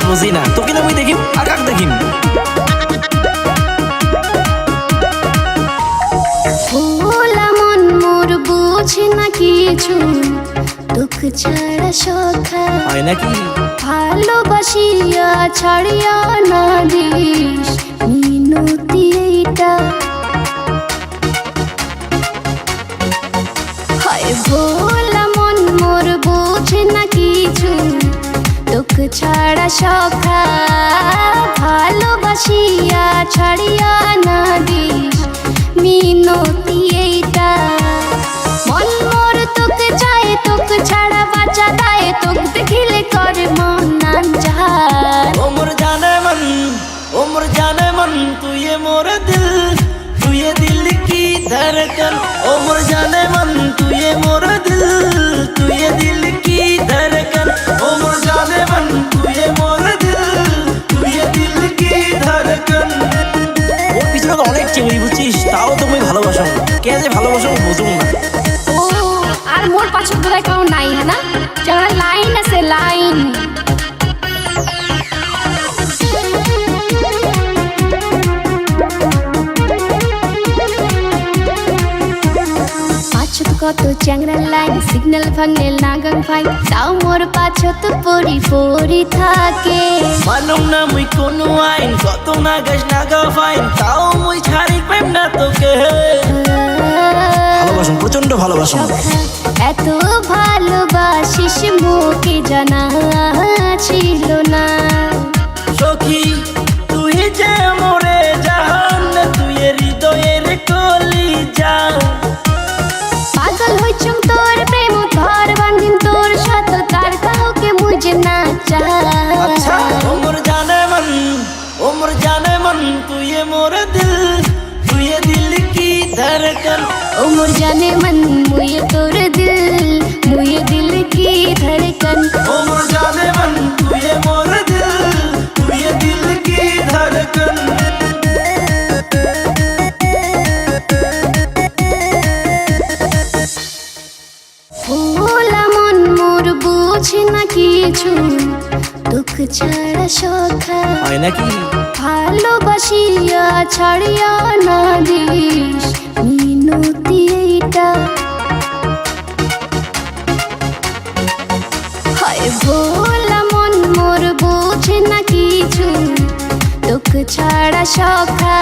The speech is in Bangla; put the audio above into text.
বুঝি না, তোকে না মুই দেখিম আর কাক দেখিম। ভোলা মন মোর বুঝে না কিছু, দুঃখ ছাড়া সখা হয় নাকি? ভালোবাসিয়া ছাড়িয়া না দিস মিনতি এইটা। হয় ভোলা মন মোর বুঝে না কিছু, দুঃখ ছাড়া সখা ভালোবাসিয়া ছাড়িয়া না দিস মিনতি এইটা। মন মোর তোকে চায়, তোকে ছাড়া বাঁচা দায়, তোকে দেখিলে করে মন নান চায়। ও মোর জানে মন, ও মোর জানে মন, তুই মোর দিল, তুই দিল কি ধড়কন। ও মোর জানে মন, তুই মোর দিল, তুই দিল কি ধড়কন। ও মোর জানে মন, তুই মোর দিল, তুই দিল কি ধড়কন। ওর পিছনে তো অনেক চিংড়ি বুঝছিস, তাও তো মুই ভালোবাসো। কে যে ভালোবাসো বুঝুম না। ও আর মোর পাছর বোধহয় কেউ নাই, হ্যাঁ না? যারা লাইন আছে লাইন। পাছত কত চ্যাংরা লাইন, সিগন্যাল ভাঙলে নাগাং ফাইন, তাও মোর পাছত পরি পরি থাকে। মানুম না মুই কোনো আইন, কত না গাছ নাগা ফাইন, তাও মুই ছাড়ি পাইম না তোকে। ভালোবাসুন, প্রচন্ড ভালোবাসুন। এত ভালোবাসিস মুখে জানা ছিল না। সখী তুই যে মোরে জাহান, তুই হৃদয়ের কলিজা। পাগল হইছুম তোর প্রেম, ধর বান্ধিম তোর সাথে, তার কাউকে মুঝে না আচ্ছা চায়। ও মোর জানে মন, ও মোর জানে মন, তুই মোর দিল, তুই দিল কি ধড়কন। ও মোর জানে মন, মুয়ে তোর দিল, মুয়ে দিল কি ধড়কন। ও মোর জানে মন, তুই মোর দিল, তুই দিল কি ধড়কন। ভোলা মন মোর বুঝে না কিছু, দুঃখ ছাড়া সখা হয় নাকি? ভালোবাসিয়া ছাড়িয়া না দিস মিনতি এইটা। হয় ভোলা মন মোর বুঝে না কিছু, দুঃখ ছাড়া সখা